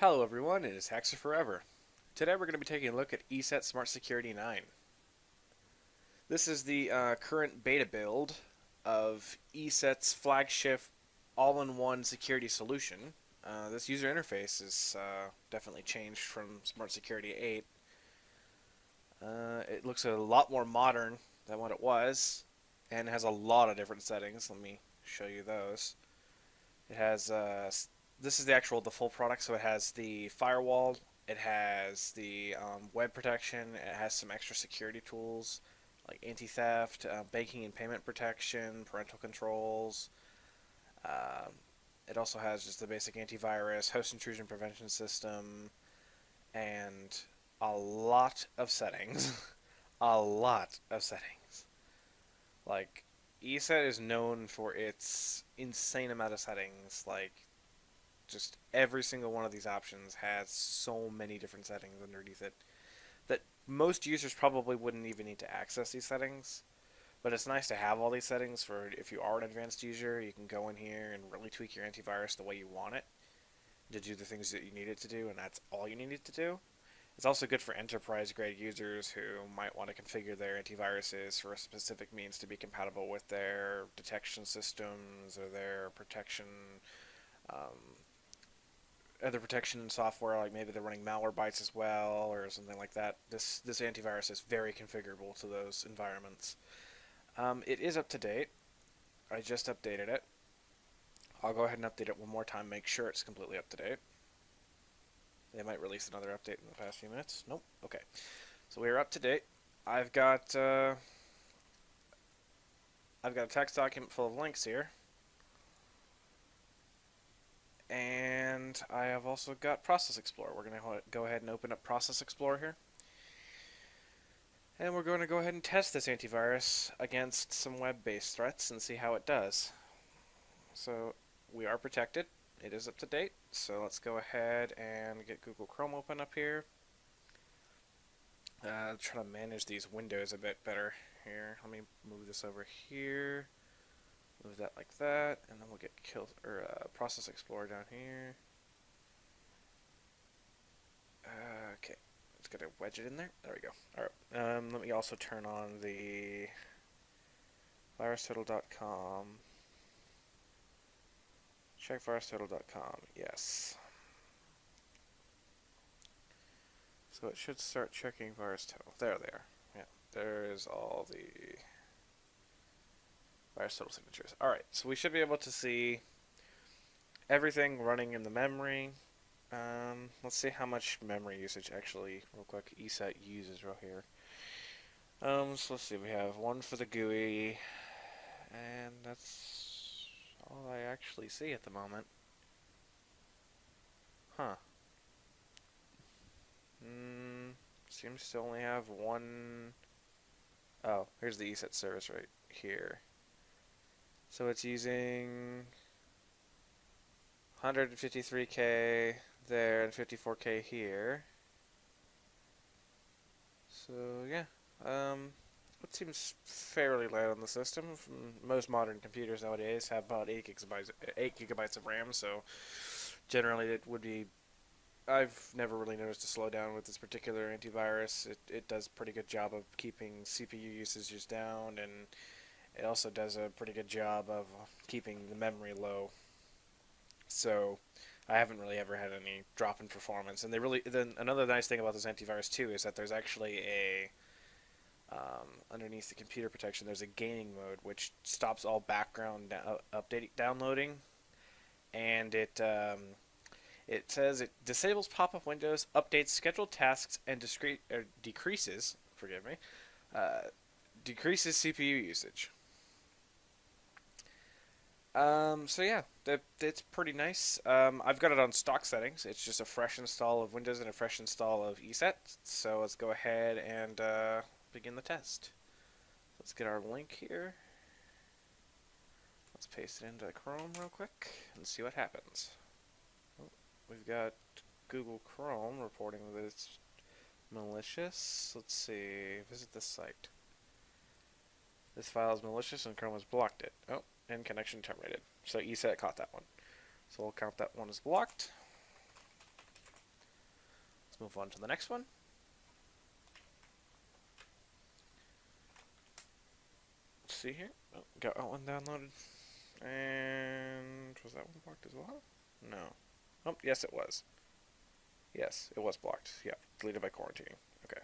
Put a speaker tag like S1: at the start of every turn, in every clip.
S1: Hello everyone, it is Hacker Forever. Today we're going to be taking a look at ESET Smart Security 9. This is the current beta build of ESET's flagship all-in-one security solution. This user interface is definitely changed from Smart Security 8. It looks a lot more modern than what it was, and has a lot of different settings. Let me show you those. It has this is the full product, so it has the firewall, it has the web protection, it has some extra security tools like anti-theft, banking and payment protection, parental controls. Uh, it also has just the basic antivirus, host intrusion prevention system, and a lot of settings. A lot of settings. Like, ESET is known for its insane amount of settings. Like, just every single one of these options has so many different settings underneath it that most users probably wouldn't even need to access these settings. But it's nice to have all these settings for if you are an advanced user, you can go in here and really tweak your antivirus the way you want it to do the things that you need it to do, and that's all you need it to do. It's also good for enterprise-grade users who might want to configure their antiviruses for a specific means to be compatible with their detection systems or their protection, um, other protection software, like maybe they're running Malwarebytes as well or something like that. This antivirus is very configurable to those environments. It is up to date. I just updated it. I'll go ahead and update it one more time, make sure it's completely up to date. They might release another update in the past few minutes. Nope. Okay. So we are up to date. I've got a text document full of links here. And I have also got Process Explorer. We're going to go ahead and open up Process Explorer here. And we're going to go ahead and test this antivirus against some web-based threats and see how it does. So we are protected. It is up to date. So let's go ahead and get Google Chrome open up here. Try to manage these windows a bit better here. Let me move this over here. Move that like that, and then we'll get Process Explorer down here. Okay, let's get a wedge it in there. There we go. Alright, let me also turn on the virustotal.com. Check virustotal.com, yes. So it should start checking VirusTotal. There they are. Yeah, there is all the VirusTotal signatures. Alright, so we should be able to see everything running in the memory. Let's see how much memory usage actually, real quick, ESET uses right here. So let's see, we have one for the GUI, and that's all I actually see at the moment. Huh. Seems to only have one. Oh, here's the ESET service right here. So it's using 153K there and 54K here. So yeah, it seems fairly light on the system. Most modern computers nowadays have about 8 gigabytes of RAM, so generally it would be. I've never really noticed a slowdown with this particular antivirus. It does a pretty good job of keeping CPU usages down, and it also does a pretty good job of keeping the memory low. So I haven't really ever had any drop in performance. And then another nice thing about this antivirus too is that there's actually a underneath the computer protection, there's a gaming mode which stops all background downloading, and it says it disables pop-up windows, updates scheduled tasks, and decreases CPU usage. So yeah, it's pretty nice. I've got it on stock settings. It's just a fresh install of Windows and a fresh install of ESET. So let's go ahead and begin the test. Let's get our link here. Let's paste it into Chrome real quick and see what happens. Oh, we've got Google Chrome reporting that it's malicious. Let's see. Visit this site. This file is malicious and Chrome has blocked it. Oh, and connection terminated. So ESET caught that one. So we'll count that one as blocked. Let's move on to the next one. Let's see here. Oh, got that one downloaded. And was that one blocked as well? No. Oh, yes it was. Yes, it was blocked. Yeah, deleted by quarantine. Okay.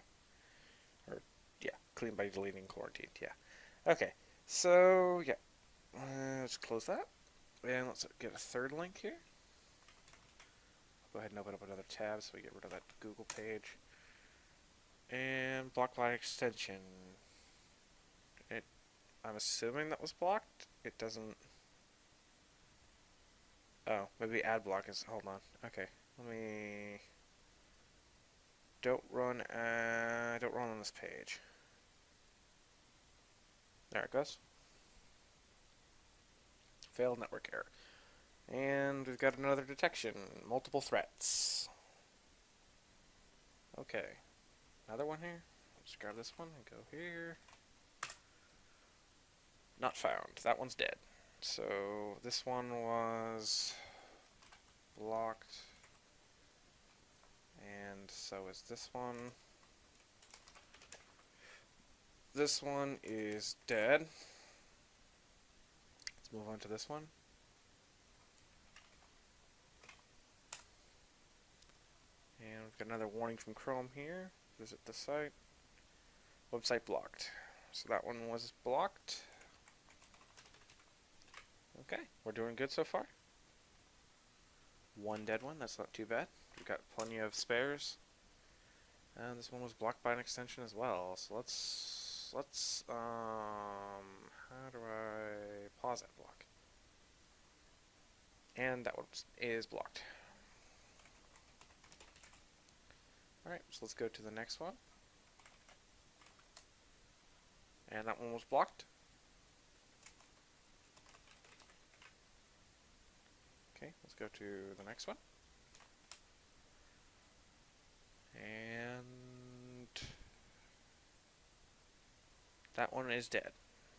S1: Or, yeah, cleaned by deleting quarantine. Yeah. Okay, so, yeah. Let's close that. And let's get a third link here. Go ahead and open up another tab so we get rid of that Google page. And block by extension. I'm assuming that was blocked. It doesn't... Oh, maybe ad block is... Hold on. Okay, let me... Don't run on this page. There it goes. Failed network error. And we've got another detection. Multiple threats. Okay. Another one here. Let's grab this one and go here. Not found. That one's dead. So this one was blocked. And so is this one. This one is dead. Let's move on to this one. And we've got another warning from Chrome here. Visit the site. Website blocked. So that one was blocked. Okay, we're doing good so far. One dead one, that's not too bad. We've got plenty of spares. And this one was blocked by an extension as well. So let's how do I pause that block? And that one is blocked. Alright, so let's go to the next one. And that one was blocked. Okay, let's go to the next one. And that one is dead.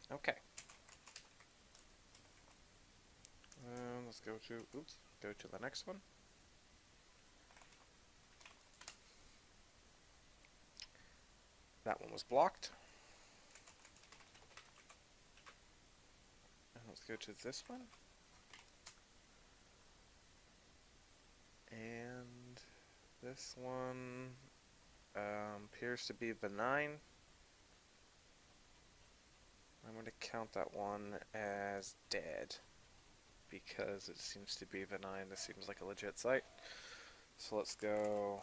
S1: Okay. Let's go to the next one. That one was blocked. And let's go to this one. And this one appears to be benign. I'm going to count that one as dead because it seems to be benign. This seems like a legit site. So let's go,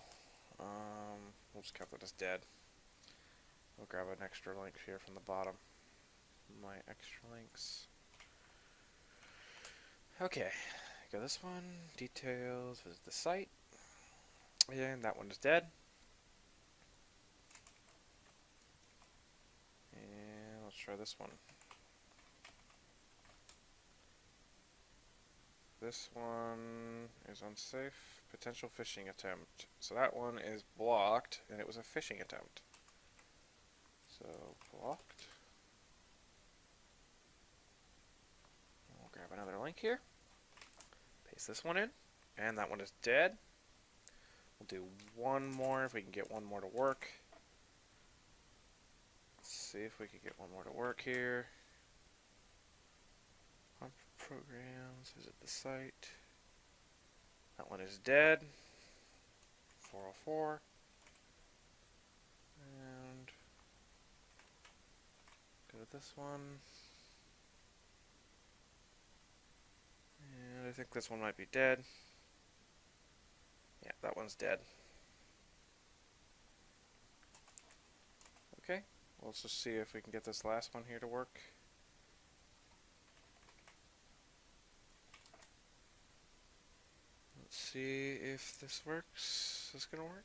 S1: we'll just count that as dead. We'll grab an extra link here from the bottom. My extra links. Okay, go this one, details, visit the site, and that one is dead. And let's try this one. This one is unsafe, potential phishing attempt. So that one is blocked, and it was a phishing attempt. So, blocked. We'll grab another link here. Paste this one in. And that one is dead. We'll do one more if we can get one more to work. Let's see if we can get one more to work here. Hunt for programs. Visit the site. That one is dead. 404. And go to this one. And I think this one might be dead. Yeah, that one's dead. Okay, well, let's just see if we can get this last one here to work. Let's see if this works. Is this gonna work?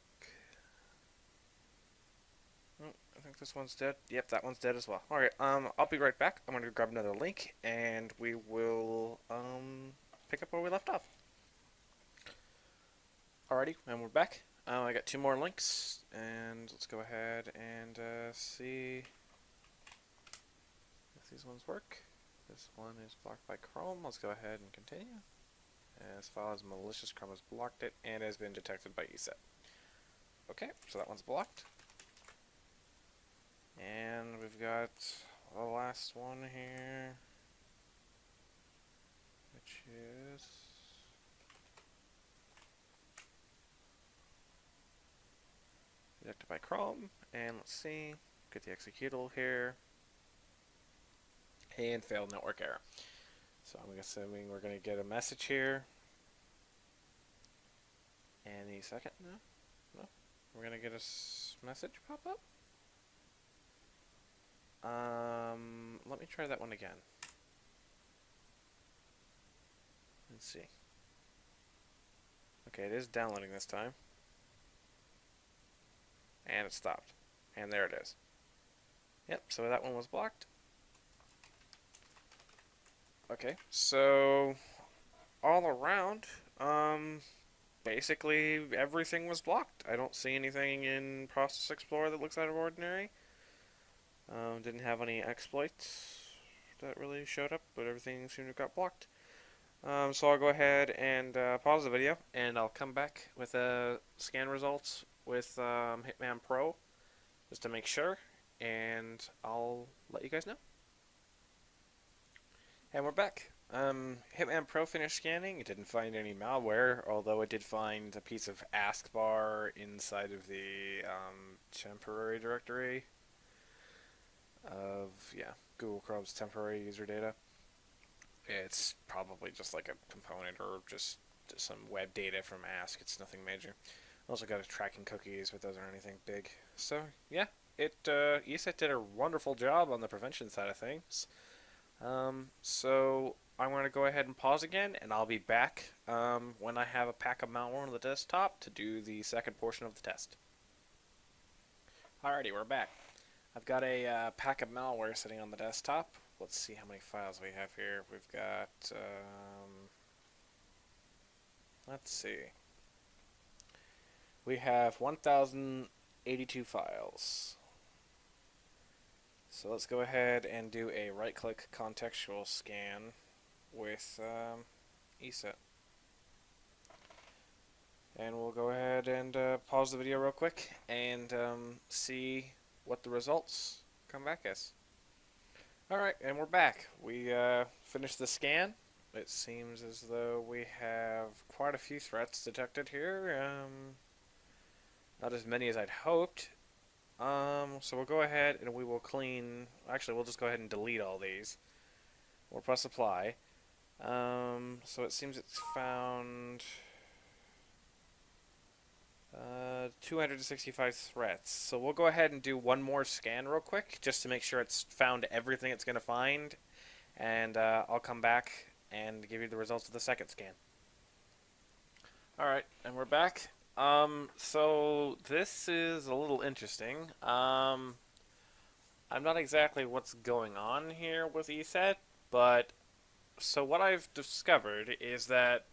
S1: Oh, I think this one's dead. Yep, that one's dead as well. Alright, I'll be right back. I'm gonna grab another link and we will pick up where we left off. Alrighty, and we're back. I got two more links, and let's go ahead and see if these ones work. This one is blocked by Chrome. Let's go ahead and continue. As far as malicious, Chrome has blocked it and has been detected by ESET. Okay, so that one's blocked. And we've got the last one here, which is detected by Chrome. And let's see, get the executable here, and failed network error. So I'm assuming we're going to get a message here. Any second? No. We're going to get a message pop up. Let me try that one again. Let's see. Okay, it is downloading this time. And it stopped. And there it is. Yep, so that one was blocked. Okay, so all around, basically everything was blocked. I don't see anything in Process Explorer that looks out of ordinary. Didn't have any exploits that really showed up, but everything seemed to have got blocked. So I'll go ahead and pause the video, and I'll come back with scan results with Hitman Pro, just to make sure, and I'll let you guys know. And we're back. Hitman Pro finished scanning. It didn't find any malware, although it did find a piece of AskBar inside of the temporary directory of, Google Chrome's temporary user data. It's probably just like a component or just some web data from Ask. It's nothing major. Also got a tracking cookies, but those aren't anything big. So, yeah, ESET did a wonderful job on the prevention side of things. So I'm going to go ahead and pause again, and I'll be back when I have a pack of malware on the desktop to do the second portion of the test. Alrighty, we're back. I've got a pack of malware sitting on the desktop. Let's see how many files we have here. We've got, let's see. We have 1,082 files. So let's go ahead and do a right-click contextual scan with ESET. And we'll go ahead and pause the video real quick and see what the results come back as. Alright, and we're back. We finished the scan. It seems as though we have quite a few threats detected here. Not as many as I'd hoped. So we'll go ahead and we will clean... Actually, we'll just go ahead and delete all these. We'll press apply. So it seems it's found 265 threats. So we'll go ahead and do one more scan real quick, just to make sure it's found everything it's going to find. And I'll come back and give you the results of the second scan. Alright, and we're back. So this is a little interesting. I'm not exactly what's going on here with ESET, but so what I've discovered is that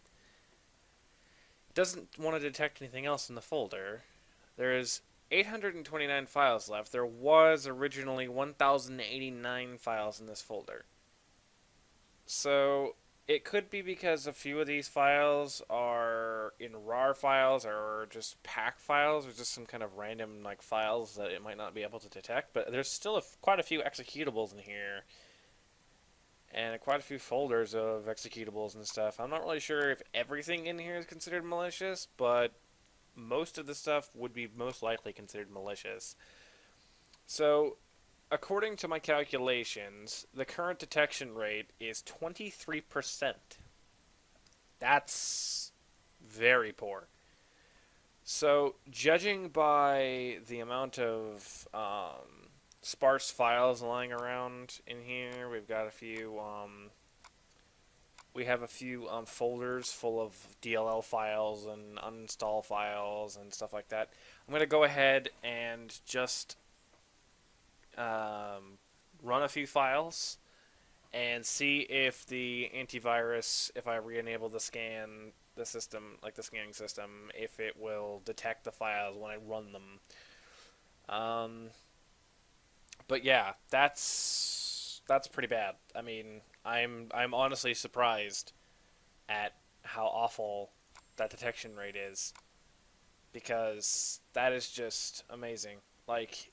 S1: it doesn't want to detect anything else in the folder. There's 829 files left. There was originally 1,089 files in this folder. So it could be because a few of these files are in RAR files or just PAC files or just some kind of random like files that it might not be able to detect. But there's still quite a few executables in here and quite a few folders of executables and stuff. I'm not really sure if everything in here is considered malicious, but most of the stuff would be most likely considered malicious. So according to my calculations, the current detection rate is 23%. That's very poor. So, judging by the amount of sparse files lying around in here, we've got a few. We have a few folders full of DLL files and uninstall files and stuff like that. I'm going to go ahead and just run a few files and see if the antivirus, if I re-enable the scanning system, if it will detect the files when I run them. But yeah, that's pretty bad. I mean, I'm honestly surprised at how awful that detection rate is. because that is just amazing. Like,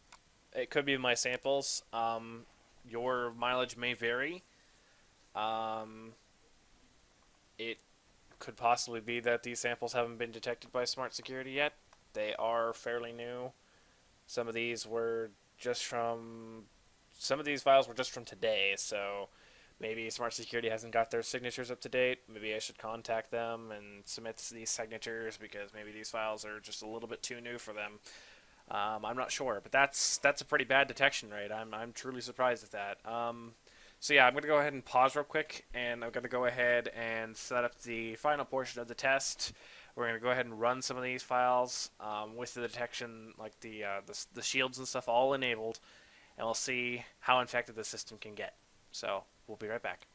S1: it could be my samples. Your mileage may vary. Um, it could possibly be that these samples haven't been detected by Smart Security yet. They are fairly new. Some of these were just from some of these files were just from today, so maybe Smart Security hasn't got their signatures up to date. Maybe I should contact them and submit these signatures because maybe these files are just a little bit too new for them. I'm not sure, but that's a pretty bad detection rate. I'm truly surprised at that. So yeah, I'm going to go ahead and pause real quick, and I'm going to go ahead and set up the final portion of the test. We're going to go ahead and run some of these files with the detection, like the shields and stuff all enabled, and we'll see how infected the system can get. So we'll be right back.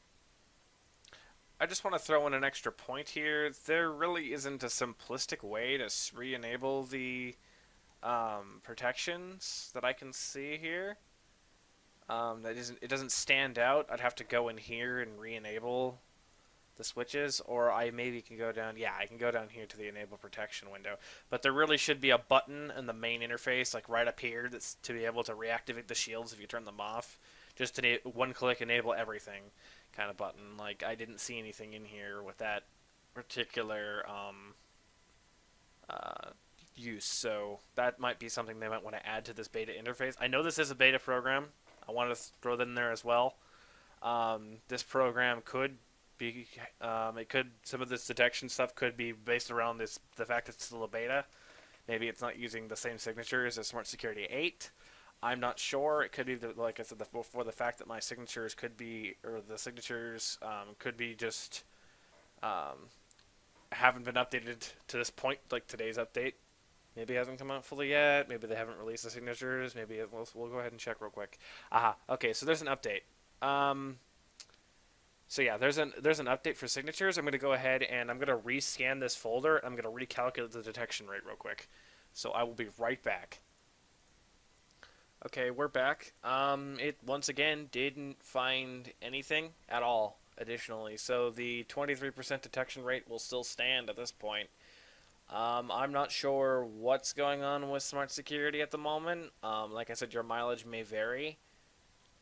S1: I just want to throw in an extra point here. There really isn't a simplistic way to re-enable the protections that I can see here. It doesn't stand out. I'd have to go in here and re-enable the switches, or I maybe can go down. Yeah, I can go down here to the enable protection window. But there really should be a button in the main interface, like right up here, that's to be able to reactivate the shields if you turn them off. Just to one-click enable everything kind of button. Like, I didn't see anything in here with that particular use, so that might be something they might want to add to this beta interface. I know this is a beta program. I want to throw that in there as well. This program could be, some of this detection stuff could be based around the fact that it's still a beta. Maybe it's not using the same signatures as Smart Security 8. I'm not sure. It could be, like I said before, the fact that my signatures could be, or the signatures could be just haven't been updated to this point, like today's update. Maybe it hasn't come out fully yet. Maybe they haven't released the signatures. Maybe we'll go ahead and check real quick. Aha. Okay, so there's an update. So yeah, there's an update for signatures. I'm going to go ahead and I'm going to rescan this folder. I'm going to recalculate the detection rate real quick. So I will be right back. Okay, we're back. It once again didn't find anything at all additionally. So the 23% detection rate will still stand at this point. I'm not sure what's going on with Smart Security at the moment. Like I said, your mileage may vary.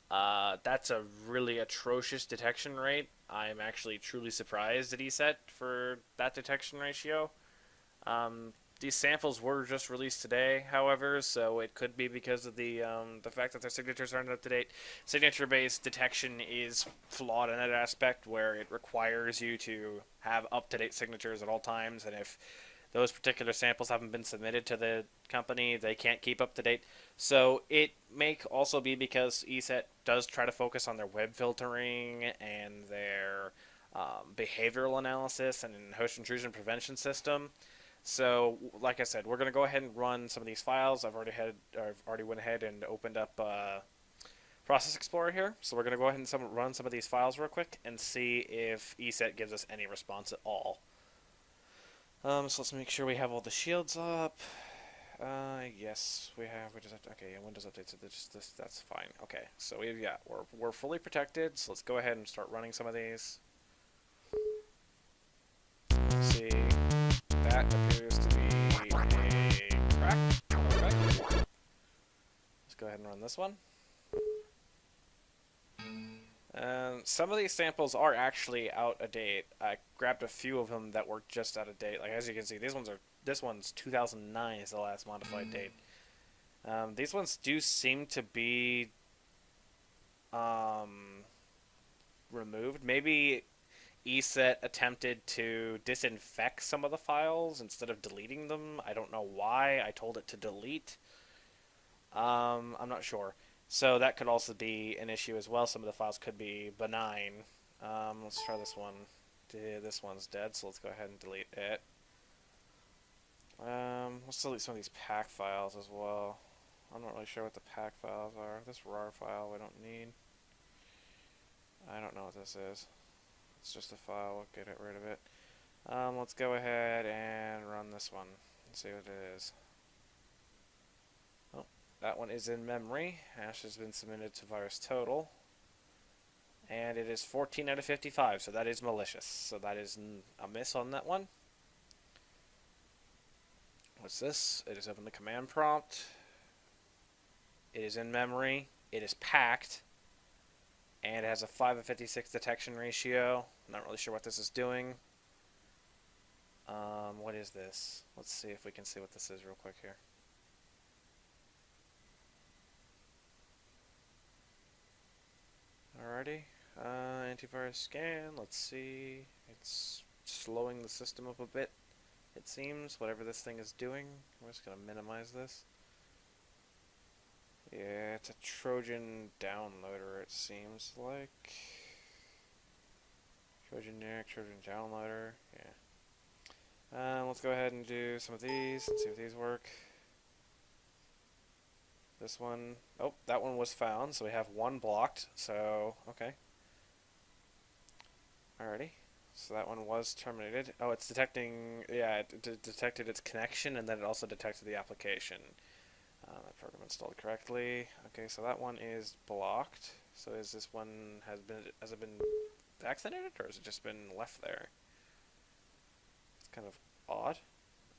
S1: That's a really atrocious detection rate. I'm actually truly surprised at ESET for that detection ratio. These samples were just released today, however, so it could be because of the fact that their signatures aren't up to date. Signature-based detection is flawed in that aspect, where it requires you to have up-to-date signatures at all times, and if those particular samples haven't been submitted to the company, they can't keep up to date. So it may also be because ESET does try to focus on their web filtering and their behavioral analysis and host intrusion prevention system. So, like I said, we're going to go ahead and run some of these files. I've already went ahead and opened up Process Explorer here. So we're going to go ahead and run some of these files real quick and see if ESET gives us any response at all. So let's make sure we have all the shields up. Yes, we have. We just have to, okay, yeah, Windows updates. So that's fine. Okay, so we're fully protected. So let's go ahead and start running some of these. Let's see, that appears to be a crack. Okay, let's go ahead and run this one. Some of these samples are actually out of date. I grabbed a few of them that were just out of date. Like, as you can see, this one's 2009 is the last modified date. These ones do seem to be removed. Maybe ESET attempted to disinfect some of the files instead of deleting them. I don't know why. I told it to delete. I'm not sure. So that could also be an issue as well. Some of the files could be benign. Let's try this one. This one's dead, so let's go ahead and delete it. Let's delete some of these pack files as well. I'm not really sure what the pack files are. This RAR file we don't need. I don't know what this is. It's just a file. We'll get rid of it. Let's go ahead and run this one and see what it is. Oh, that one is in memory. Hash has been submitted to VirusTotal. And it is 14 out of 55, so that is malicious. So that is a miss on that one. What's this? It is open the command prompt. It is in memory. It is packed. And it has a 5 of 56 detection ratio. I'm not really sure what this is doing. What is this? Let's see if we can see what this is real quick here. Alrighty. Antivirus scan. Let's see. It's slowing the system up a bit, it seems, whatever this thing is doing. I'm just going to minimize this. Yeah, it's a Trojan downloader, it seems like. Trojan downloader. Yeah. Let's go ahead and do some of these and see if these work. This one, oh, that one was found, so we have one blocked, so, okay. Alrighty, so that one was terminated. Oh, it's detecting, yeah, it detected its connection, and then it also detected the application. That program installed correctly. Okay, so that one is blocked. So is this one, has it been vaccinated, or has it just been left there? It's kind of odd.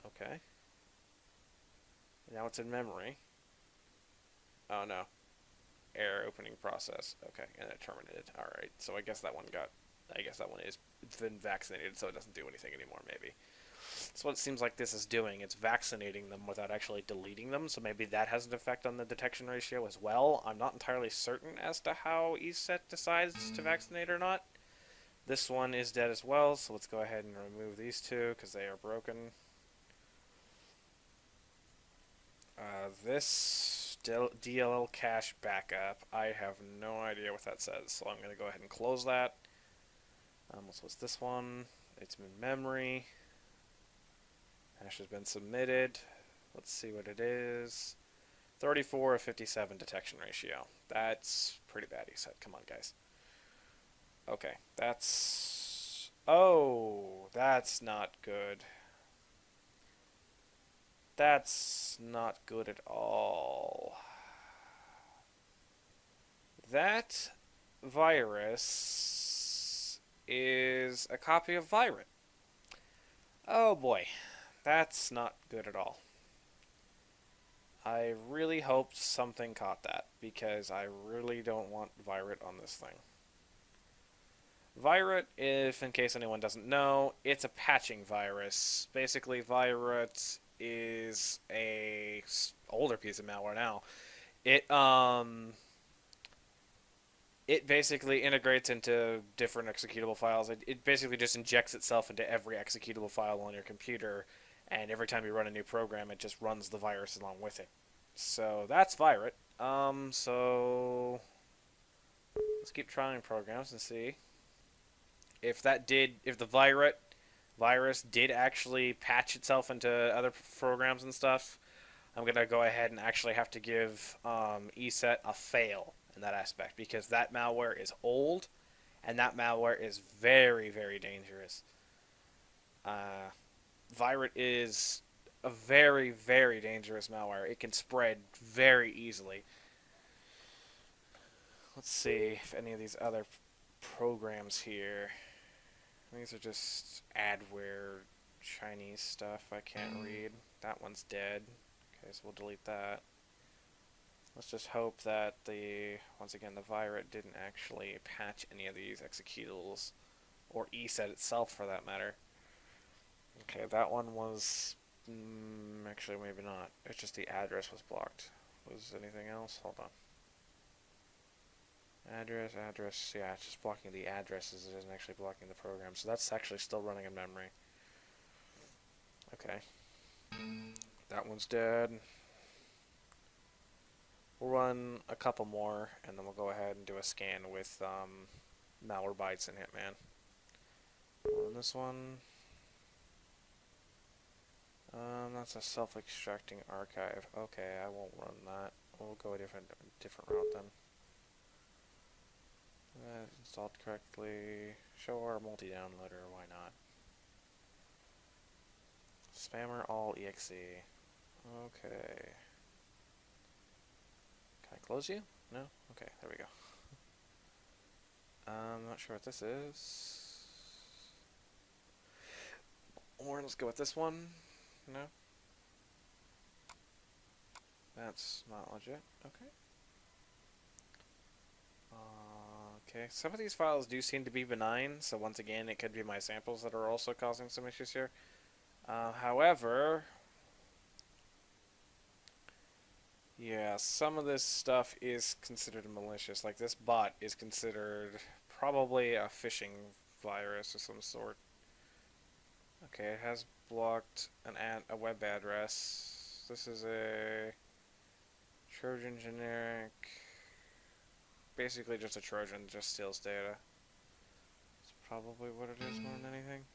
S1: Okay. Now it's in memory. Oh no. Error opening process. Okay, and it terminated. Alright, so I guess that one is, it's been vaccinated, so it doesn't do anything anymore, maybe. That's what it seems like this is doing. It's vaccinating them without actually deleting them, so maybe that has an effect on the detection ratio as well. I'm not entirely certain as to how ESET decides to vaccinate or not. This one is dead as well, so let's go ahead and remove these two because they are broken. This DLL cache backup, I have no idea what that says, so I'm going to go ahead and close that. What's this one? It's in memory. Hash has been submitted. Let's see what it is. 34 of 57 detection ratio. That's pretty bad, he said. Come on, guys. Okay, that's... Oh, that's not good. That's not good at all. That virus is a copy of Virus. Oh boy, that's not good at all. I really hoped something caught that, because I really don't want Virus on this thing. Virus, if in case anyone doesn't know, it's a patching virus. Basically, Virus is a older piece of malware now. It basically integrates into different executable files. It basically just injects itself into every executable file on your computer, and every time you run a new program, it just runs the virus along with it. So that's Virus. So let's keep trying programs and see if the virus did actually patch itself into other programs and stuff. I'm gonna go ahead and actually have to give ESET a fail in that aspect, because that malware is old, and that malware is very, very dangerous. Virus is a very, very dangerous malware. It can spread very easily. Let's see if any of these other programs here. These are just adware Chinese stuff I can't read. That one's dead. Okay, so we'll delete that. Let's just hope that once again, the virus didn't actually patch any of these executables, or ESET itself for that matter. Okay, that one was, actually maybe not. It's just the address was blocked. Was anything else? Hold on. Address, yeah, it's just blocking the addresses, it isn't actually blocking the program, so that's actually still running in memory. Okay. That one's dead. We'll run a couple more, and then we'll go ahead and do a scan with Malwarebytes and Hitman. Run this one. That's a self-extracting archive. Okay, I won't run that. We'll go a different route then. Installed correctly. Show our multi-downloader, why not? Spammer all exe. Okay. Can I close you? No? Okay, there we go. I'm not sure what this is. Or let's go with this one. No? That's not legit. Okay. Okay, some of these files do seem to be benign, so once again, it could be my samples that are also causing some issues here. However, yeah, some of this stuff is considered malicious. Like this bot is considered probably a phishing virus of some sort. Okay, it has blocked a web address. This is a Trojan generic. Basically just a Trojan, just steals data. It's probably what it is more than anything.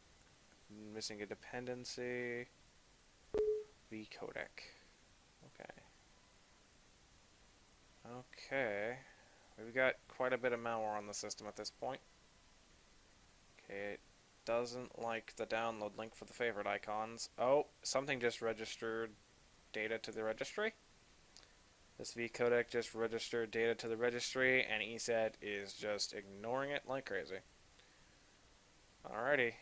S1: Missing a dependency. V codec. Okay. Okay. We've got quite a bit of malware on the system at this point. Okay, it doesn't like the download link for the favorite icons. Oh, something just registered data to the registry. This vcodec just registered data to the registry, and ESET is just ignoring it like crazy. Alrighty.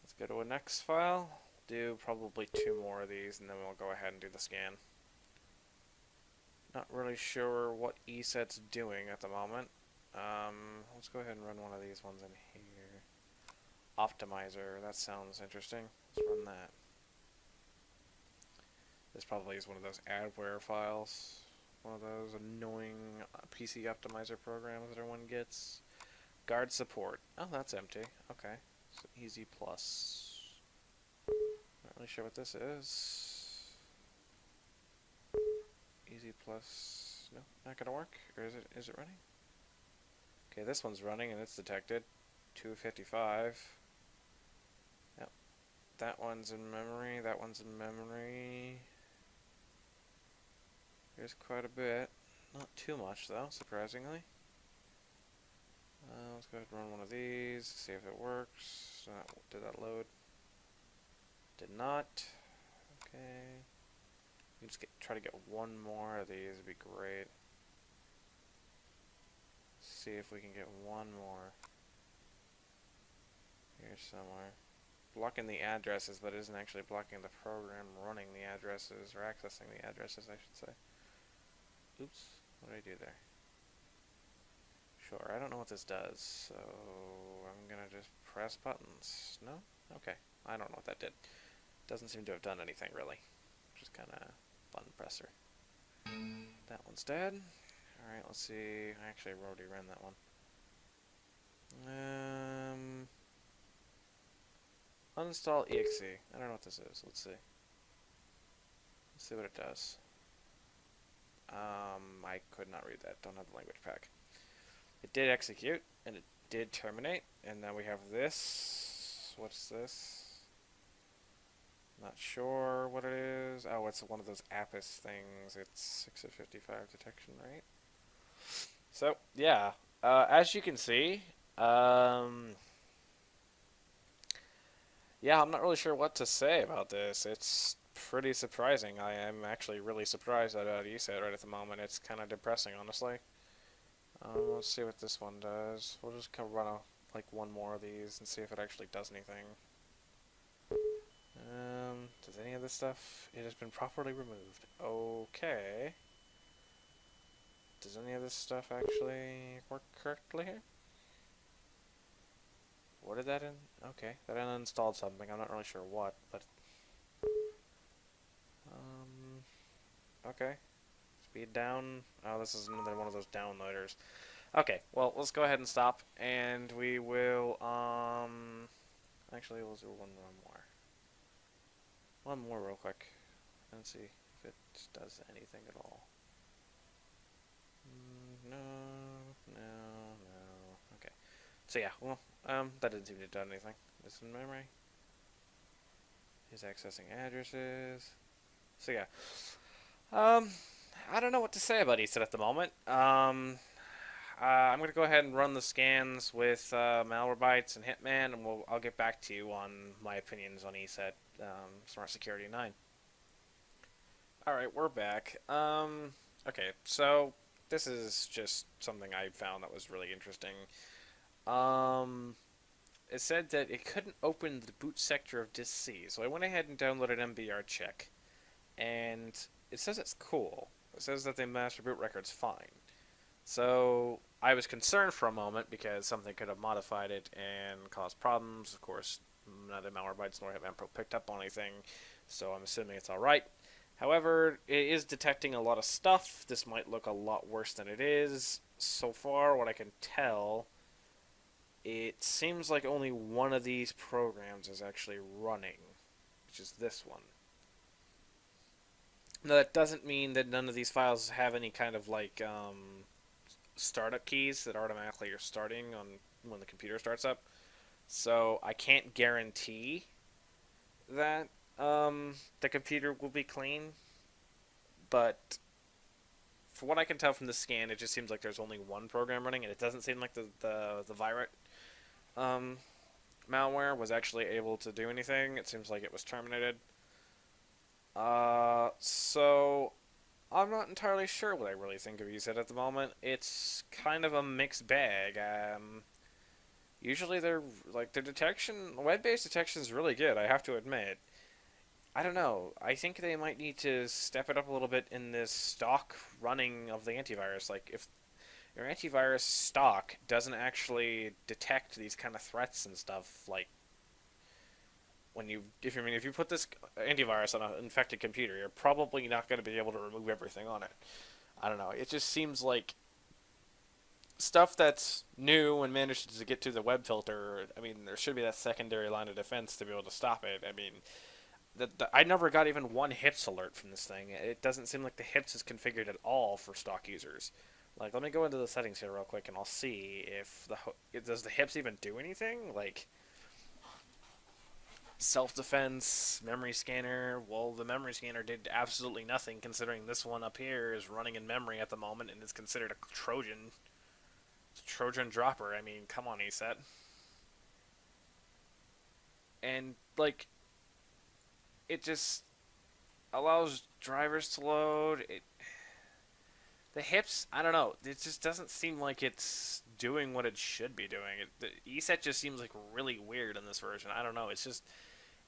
S1: Let's go to a next file. Do probably 2 more of these, and then we'll go ahead and do the scan. Not really sure what ESET's doing at the moment. Let's go ahead and run one of these ones in here. Optimizer, that sounds interesting. Let's run that. This probably is one of those adware files. One of those annoying PC optimizer programs that everyone gets. Guard support. Oh, that's empty. Okay. So easy plus. Not really sure what this is. Easy plus. No, not gonna work. Or is it running? Okay, this one's running and it's detected. 255. Yep. That one's in memory. That one's in memory. There's quite a bit. Not too much though, surprisingly. Let's go ahead and run one of these, see if it works. Did that load? Did not. Okay. We just try to get one more of these, would be great. See if we can get one more. Here somewhere. Blocking the addresses, but isn't actually blocking the program running the addresses, or accessing the addresses, I should say. Oops, what did I do there? Sure, I don't know what this does, so I'm gonna just press buttons. No? Okay, I don't know what that did. Doesn't seem to have done anything, really. Just kinda button presser. That one's dead. Alright, let's see. I actually already ran that one. Uninstall exe. I don't know what this is. Let's see. Let's see what it does. I could not read that. Don't have the language pack. It did execute, and it did terminate, and now we have this. What's this? Not sure what it is. Oh, it's one of those Apis things. It's 6 of 55 detection rate. So, yeah. As you can see, yeah, I'm not really sure what to say about this. It's pretty surprising. I am actually really surprised about ESET right at the moment. It's kind of depressing, honestly. Let's see what this one does. We'll just kind of run like one more of these and see if it actually does anything. Does any of this stuff? It has been properly removed. Okay. Does any of this stuff actually work correctly here? What did that okay, that uninstalled something. I'm not really sure what, but okay. Speed down. Oh, this is another one of those downloaders. Okay, well, let's go ahead and stop, and we will, actually, we'll do one more. One more real quick, and see if it does anything at all. No. Okay. So yeah, well, that didn't seem to have done anything. This in memory. Is accessing addresses. So yeah. I don't know what to say about ESET at the moment. I'm going to go ahead and run the scans with Malwarebytes and Hitman, and I'll get back to you on my opinions on ESET Smart Security 9. Alright, we're back. Okay, so this is just something I found that was really interesting. It said that it couldn't open the boot sector of disk C, so I went ahead and downloaded MBR check. and it says it's cool. It says that the master boot record's fine. So I was concerned for a moment because something could have modified it and caused problems. Of course, neither Malwarebytes nor Hitman Pro picked up on anything, so I'm assuming it's alright. However, it is detecting a lot of stuff. This might look a lot worse than it is. So far, what I can tell, it seems like only one of these programs is actually running, which is this one. Now, that doesn't mean that none of these files have any kind of like startup keys that automatically are starting on when the computer starts up. So I can't guarantee that the computer will be clean, but for what I can tell from the scan, it just seems like there's only one program running, and it doesn't seem like the virus malware was actually able to do anything. It seems like it was terminated. So I'm not entirely sure what I really think of ESET at the moment. It's kind of a mixed bag. Usually they're like their detection, web-based detection is really good, I have to admit. I don't know. I think they might need to step it up a little bit in this stock running of the antivirus. Like if your antivirus stock doesn't actually detect these kind of threats and stuff, like if you put this antivirus on an infected computer, you're probably not going to be able to remove everything on it. I don't know. It just seems like stuff that's new and manages to get to the web filter. I mean, there should be that secondary line of defense to be able to stop it. I mean, I never got even one HIPS alert from this thing. It doesn't seem like the HIPS is configured at all for stock users. Like, let me go into the settings here real quick, and I'll see if does the HIPS even do anything? Like, self-defense, memory scanner. Well, the memory scanner did absolutely nothing, considering this one up here is running in memory at the moment and is considered a Trojan. It's a Trojan dropper. I mean, come on, ESET. And, like, it just allows drivers to load. The HIPS, I don't know. It just doesn't seem like it's doing what it should be doing. The ESET just seems like really weird in this version. I don't know.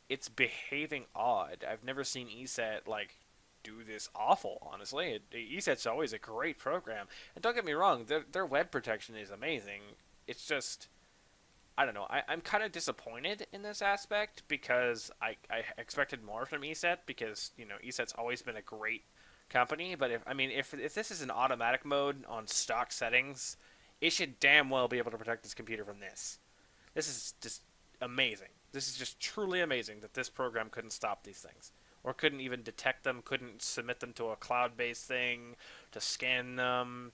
S1: It's behaving odd. I've never seen ESET like do this awful, honestly. ESET's always a great program. And don't get me wrong, their web protection is amazing. It's just, I don't know. I'm kind of disappointed in this aspect because I expected more from ESET because, ESET's always been a great company. But if this is an automatic mode on stock settings, it should damn well be able to protect this computer from this. This is just amazing. This is just truly amazing that this program couldn't stop these things. Or couldn't even detect them, couldn't submit them to a cloud-based thing to scan them,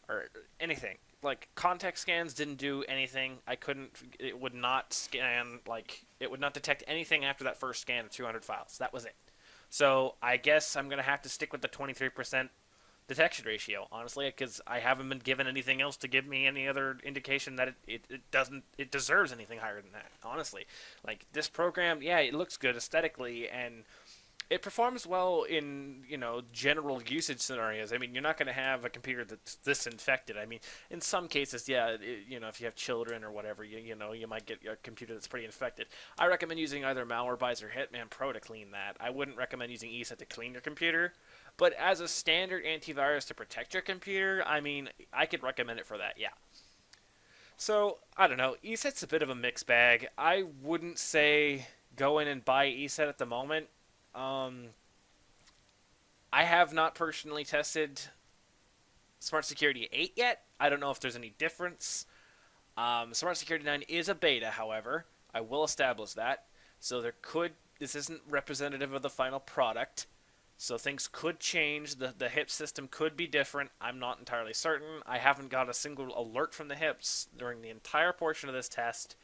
S1: or anything. Like, context scans didn't do anything. It would not scan, it would not detect anything after that first scan of 200 files. That was it. So, I guess I'm going to have to stick with the 23% detection ratio, honestly, because I haven't been given anything else to give me any other indication that it deserves anything higher than that, honestly. Like, this program, yeah, it looks good aesthetically, and it performs well in, general usage scenarios. I mean, you're not going to have a computer that's this infected. I mean, in some cases, yeah, if you have children or whatever, you might get a computer that's pretty infected. I recommend using either Malwarebytes or Hitman Pro to clean that. I wouldn't recommend using ESET to clean your computer. But as a standard antivirus to protect your computer, I mean, I could recommend it for that, yeah. So, I don't know. ESET's a bit of a mixed bag. I wouldn't say go in and buy ESET at the moment. I have not personally tested Smart Security 8 yet. I don't know if there's any difference. Smart Security 9 is a beta, however. I will establish that. So this isn't representative of the final product. So things could change. The HIPS system could be different. I'm not entirely certain. I haven't got a single alert from the HIPS during the entire portion of this test.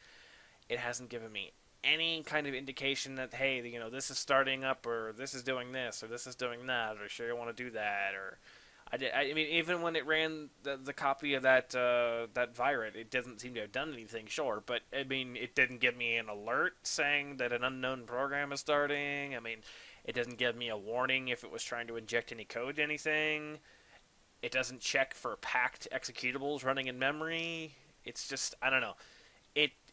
S1: It hasn't given me any kind of indication that, hey, this is starting up, or this is doing this, or this is doing that, or sure you want to do that, or I mean, even when it ran the copy of that virus, it doesn't seem to have done anything, sure, but I mean, it didn't give me an alert saying that an unknown program is starting. I mean, it doesn't give me a warning if it was trying to inject any code to anything. It doesn't check for packed executables running in memory. It's just, I don't know.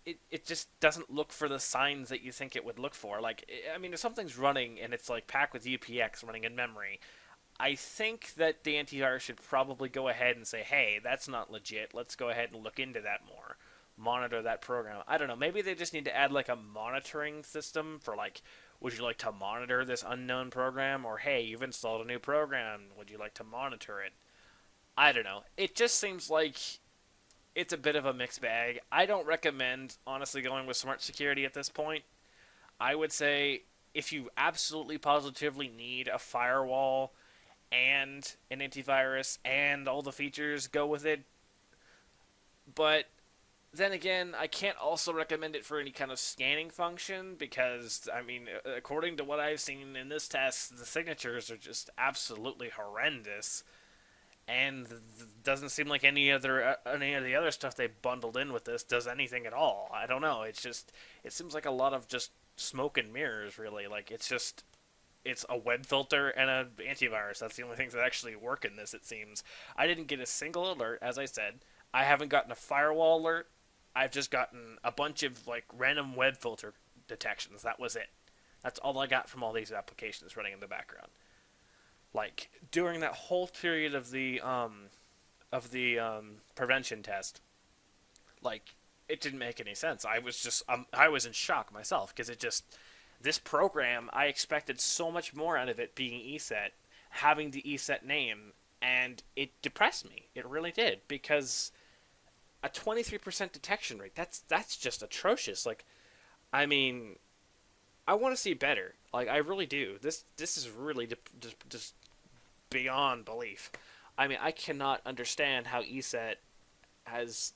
S1: it just doesn't look for the signs that you think it would look for. Like, I mean, if something's running and it's like packed with UPX running in memory, I think that the antivirus should probably go ahead and say, hey, that's not legit. Let's go ahead and look into that more. Monitor that program. I don't know. Maybe they just need to add like a monitoring system for like, would you like to monitor this unknown program? Or, hey, you've installed a new program. Would you like to monitor it? I don't know. It just seems like it's a bit of a mixed bag. I don't recommend, honestly, going with smart security at this point. I would say if you absolutely positively need a firewall and an antivirus and all the features, go with it. But then again, I can't also recommend it for any kind of scanning function because, I mean, according to what I've seen in this test, the signatures are just absolutely horrendous. And doesn't seem like any of the other stuff they bundled in with this does anything at all. I don't know. It's just, it seems like a lot of just smoke and mirrors, really. Like, it's a web filter and an antivirus. That's the only things that actually work in this, it seems. I didn't get a single alert, as I said. I haven't gotten a firewall alert. I've just gotten a bunch of, like, random web filter detections. That was it. That's all I got from all these applications running in the background. Like, during that whole period of the prevention test, like, it didn't make any sense. I was just, I was in shock myself, because it just, this program, I expected so much more out of it being ESET, having the ESET name, and it depressed me. It really did, because a 23% detection rate, that's just atrocious. Like, I mean, I want to see better. Like, I really do. This is really just beyond belief. I mean, I cannot understand how ESET is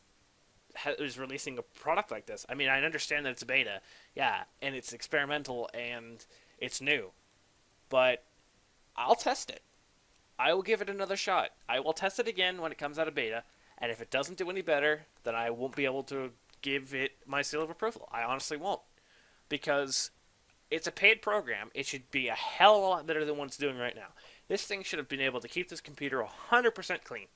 S1: releasing a product like this. I mean, I understand that it's a beta, yeah, and it's experimental and it's new, but I'll test it. I will give it another shot. I will test it again when it comes out of beta, and if it doesn't do any better, then I won't be able to give it my seal of approval. I honestly won't, because it's a paid program. It should be a hell of a lot better than what it's doing right now. This thing should have been able to keep this computer 100% clean.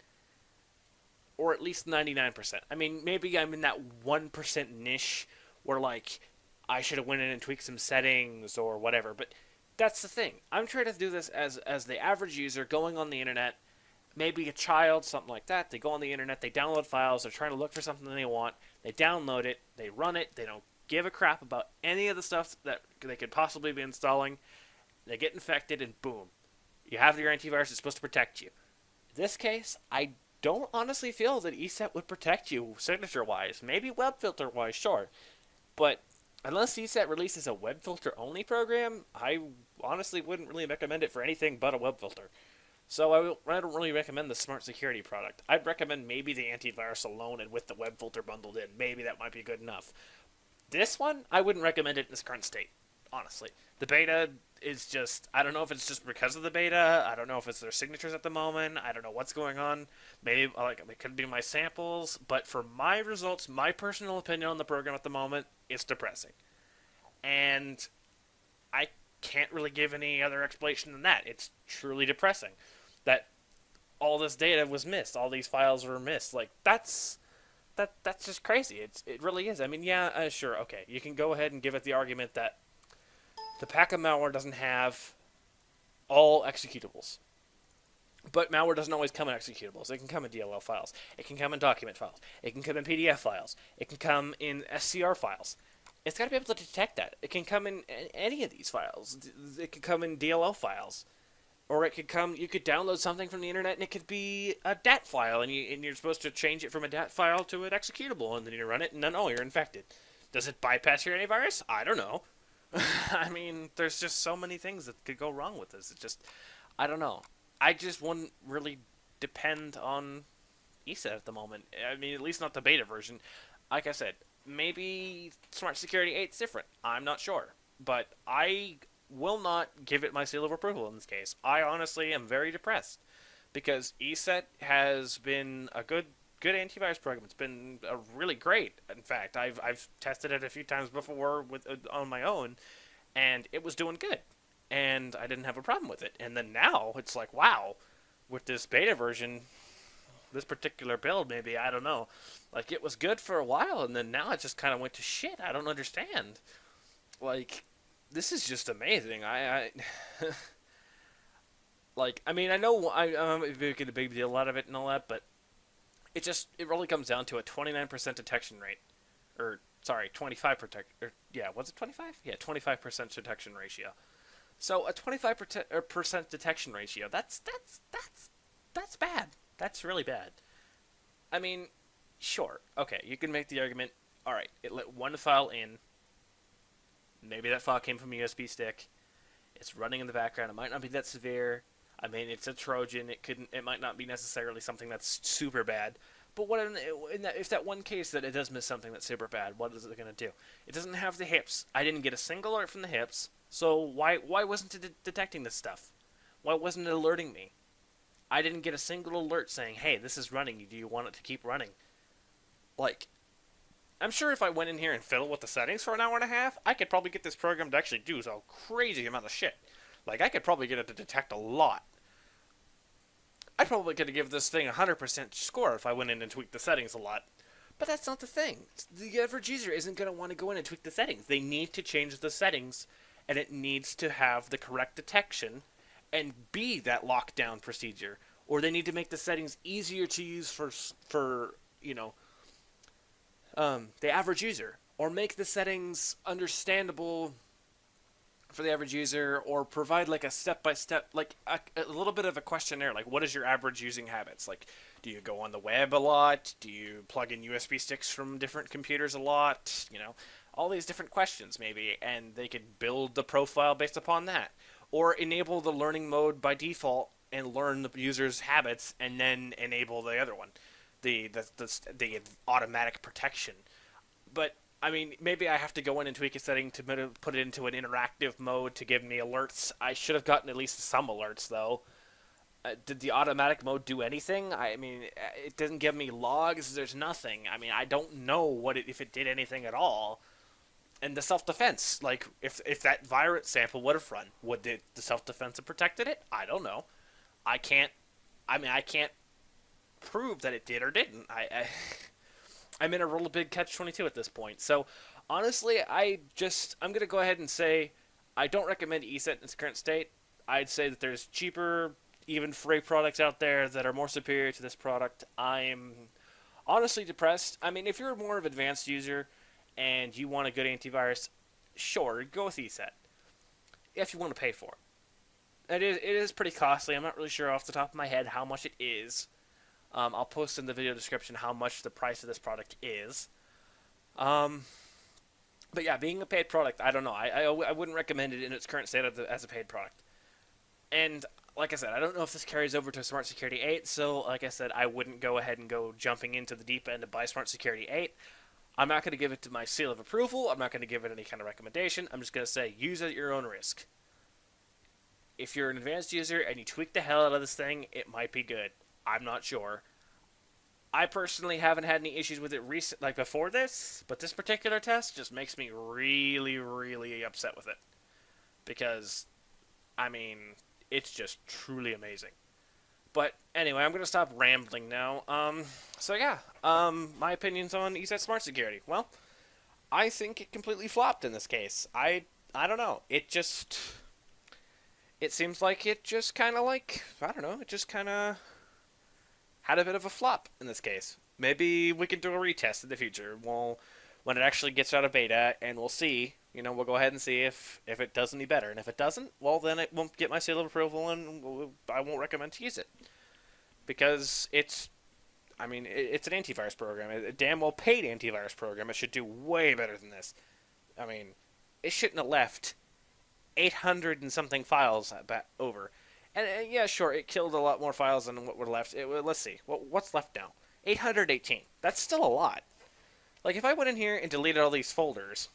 S1: Or at least 99%. I mean, maybe I'm in that 1% niche where, like, I should have went in and tweaked some settings or whatever. But that's the thing. I'm trying to do this as the average user going on the internet, maybe a child, something like that. They go on the internet, they download files, they're trying to look for something they want, they download it, they run it, they don't give a crap about any of the stuff that they could possibly be installing. They get infected, and boom. You have your antivirus that's supposed to protect you. In this case, I don't honestly feel that ESET would protect you signature-wise. Maybe web filter-wise, sure. But unless ESET releases a web filter-only program, I honestly wouldn't really recommend it for anything but a web filter. So I don't really recommend the smart security product. I'd recommend maybe the antivirus alone and with the web filter bundled in. Maybe that might be good enough. This one, I wouldn't recommend it in its current state, honestly. The beta is just, I don't know if it's just because of the beta. I don't know if it's their signatures at the moment. I don't know what's going on. Maybe, like, it could be my samples. But for my results, my personal opinion on the program at the moment, it's depressing. And I can't really give any other explanation than that. It's truly depressing that all this data was missed. All these files were missed. Like, that's just crazy. It really is. I mean, yeah, sure, okay. You can go ahead and give it the argument that the packet malware doesn't have all executables. But malware doesn't always come in executables. It can come in DLL files. It can come in document files. It can come in PDF files. It can come in SCR files. It's got to be able to detect that. It can come in any of these files. It could come in DLL files. Or it could come, you could download something from the internet and it could be a DAT file, and you're supposed to change it from a DAT file to an executable, and then you run it and then, oh, you're infected. Does it bypass your antivirus? I don't know. I mean, there's just so many things that could go wrong with this. It's just, I don't know. I just wouldn't really depend on ESET at the moment. I mean, at least not the beta version. Like I said, maybe Smart Security 8's different. I'm not sure. But I will not give it my seal of approval in this case. I honestly am very depressed because ESET has been a good antivirus program. It's been really great. In fact, I've tested it a few times before on my own, and it was doing good, and I didn't have a problem with it. And then now it's like, wow, with this beta version, this particular build, maybe, I don't know. Like, it was good for a while, and then now it just kind of went to shit. I don't understand. Like, this is just amazing. Like, I mean, I know I'm making a big deal out of it and all that, but it really comes down to a 29% detection rate. Or, sorry, 25%, yeah, was it 25? Yeah, 25% detection ratio. So a 25% detection ratio, that's bad. That's really bad. I mean, sure, okay, you can make the argument, alright, it let one file in, maybe that file came from a USB stick, it's running in the background, it might not be that severe, I mean, it's a Trojan, it might not be necessarily something that's super bad, but if that one case that it does miss something that's super bad, what is it going to do? It doesn't have the hips. I didn't get a single alert from the hips, so why wasn't it detecting this stuff? Why wasn't it alerting me? I didn't get a single alert saying, hey, this is running, do you want it to keep running? Like, I'm sure if I went in here and fiddled with the settings for an hour and a half, I could probably get this program to actually do a crazy amount of shit. Like, I could probably get it to detect a lot. I probably could give this thing a 100% score if I went in and tweaked the settings a lot. But that's not the thing. The average user isn't going to want to go in and tweak the settings. They need to change the settings, and it needs to have the correct detection and be that lockdown procedure. Or they need to make the settings easier to use for the average user. Or make the settings understandable for the average user, or provide like a step-by-step, like a little bit of a questionnaire, like what is your average using habits? Like, do you go on the web a lot? Do you plug in USB sticks from different computers a lot? All these different questions maybe, and they could build the profile based upon that. Or enable the learning mode by default and learn the user's habits, and then enable the other one, the automatic protection. But I mean, maybe I have to go in and tweak a setting to put it into an interactive mode to give me alerts. I should have gotten at least some alerts, though. Did the automatic mode do anything? I mean, it didn't give me logs. There's nothing. I mean, I don't know if it did anything at all. And the self-defense, like, if that virus sample would have run, would the self-defense have protected it? I don't know. I can't prove that it did or didn't. I'm in a real big catch-22 at this point. So, honestly, I'm going to go ahead and say I don't recommend ESET in its current state. I'd say that there's cheaper, even free products out there that are more superior to this product. I'm honestly depressed. I mean, if you're more of an advanced user and you want a good antivirus, sure, go with ESET. If you want to pay for it. It is pretty costly. I'm not really sure off the top of my head how much it is. I'll post in the video description how much the price of this product is. But yeah, being a paid product, I don't know. I wouldn't recommend it in its current state as a paid product. And like I said, I don't know if this carries over to Smart Security 8, so like I said, I wouldn't go ahead and go jumping into the deep end to buy Smart Security 8. I'm not going to give it to my seal of approval. I'm not going to give it any kind of recommendation. I'm just going to say, use it at your own risk. If you're an advanced user and you tweak the hell out of this thing, it might be good. I'm not sure. I personally haven't had any issues with it before this, but this particular test just makes me really, really upset with it. Because, I mean, it's just truly amazing. But anyway, I'm going to stop rambling now. So yeah, my opinions on ESET Smart Security. Well, I think it completely flopped in this case. I don't know. It seems like it just kind of it just kind of had a bit of a flop in this case. Maybe we can do a retest in the future. When it actually gets out of beta, and we'll see. We'll go ahead and see if it does any better. And if it doesn't, well, then it won't get my seal of approval, and I won't recommend to use it. Because it's an antivirus program. A damn well paid antivirus program. It should do way better than this. I mean, it shouldn't have left 800 and something files over. And yeah, sure, it killed a lot more files than what were left. Let's see. What's left now? 818. That's still a lot. Like, if I went in here and deleted all these folders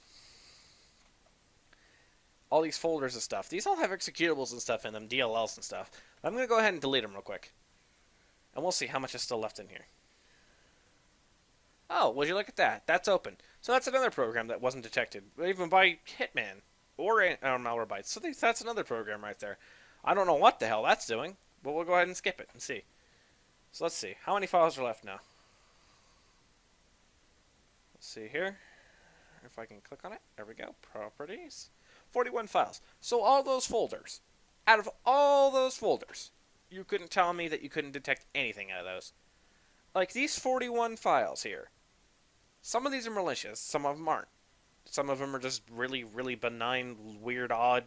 S1: and stuff, these all have executables and stuff in them, DLLs and stuff. I'm going to go ahead and delete them real quick. And we'll see how much is still left in here. Oh, would you look at that? That's open. So that's another program that wasn't detected, even by Hitman or Malwarebytes. So that's another program right there. I don't know what the hell that's doing, but we'll go ahead and skip it and see. So let's see. How many files are left now? Let's see here. If I can click on it. There we go. Properties. 41 files. So all those folders. Out of all those folders, you couldn't tell me that you couldn't detect anything out of those. Like these 41 files here. Some of these are malicious. Some of them aren't. Some of them are just really, really benign, weird, odd,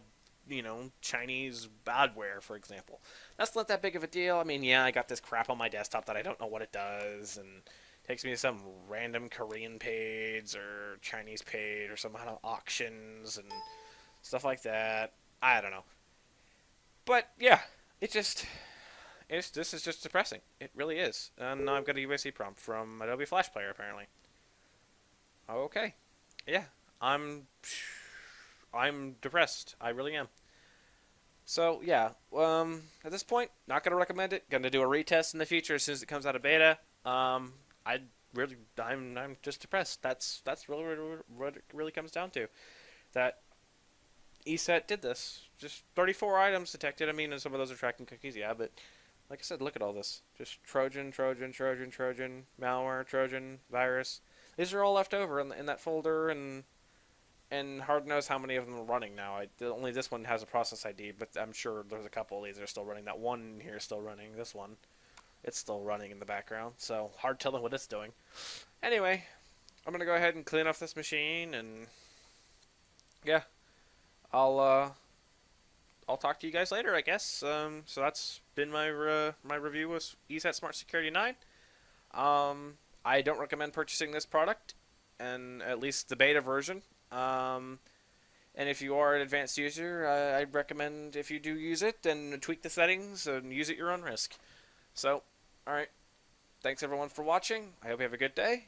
S1: Chinese badware, for example. That's not that big of a deal. I mean, yeah, I got this crap on my desktop that I don't know what it does, and takes me to some random Korean page or Chinese page or some kind of auctions and stuff like that. I don't know. But, yeah, this is just depressing. It really is. And now I've got a USB prompt from Adobe Flash Player, apparently. Okay. Yeah, I'm depressed. I really am. So yeah, at this point, not gonna recommend it. Gonna do a retest in the future as soon as it comes out of beta. I'm just depressed. That's really what it really comes down to. That ESET did this. Just 34 items detected. I mean, and some of those are tracking cookies, yeah, but like I said, look at all this. Just Trojan, malware, Trojan, virus. These are all left over in that folder, and hard knows how many of them are running now. Only this one has a process ID, but I'm sure there's a couple of these that are still running. That one here is still running. This one, it's still running in the background, so hard telling what it's doing. Anyway, I'm gonna go ahead and clean off this machine, and yeah, I'll talk to you guys later, I guess. So that's been my review of ESET Smart Security 9. I don't recommend purchasing this product, and at least the beta version. And if you are an advanced user, I'd recommend if you do use it, and tweak the settings and use it at your own risk. So, alright. Thanks everyone for watching. I hope you have a good day,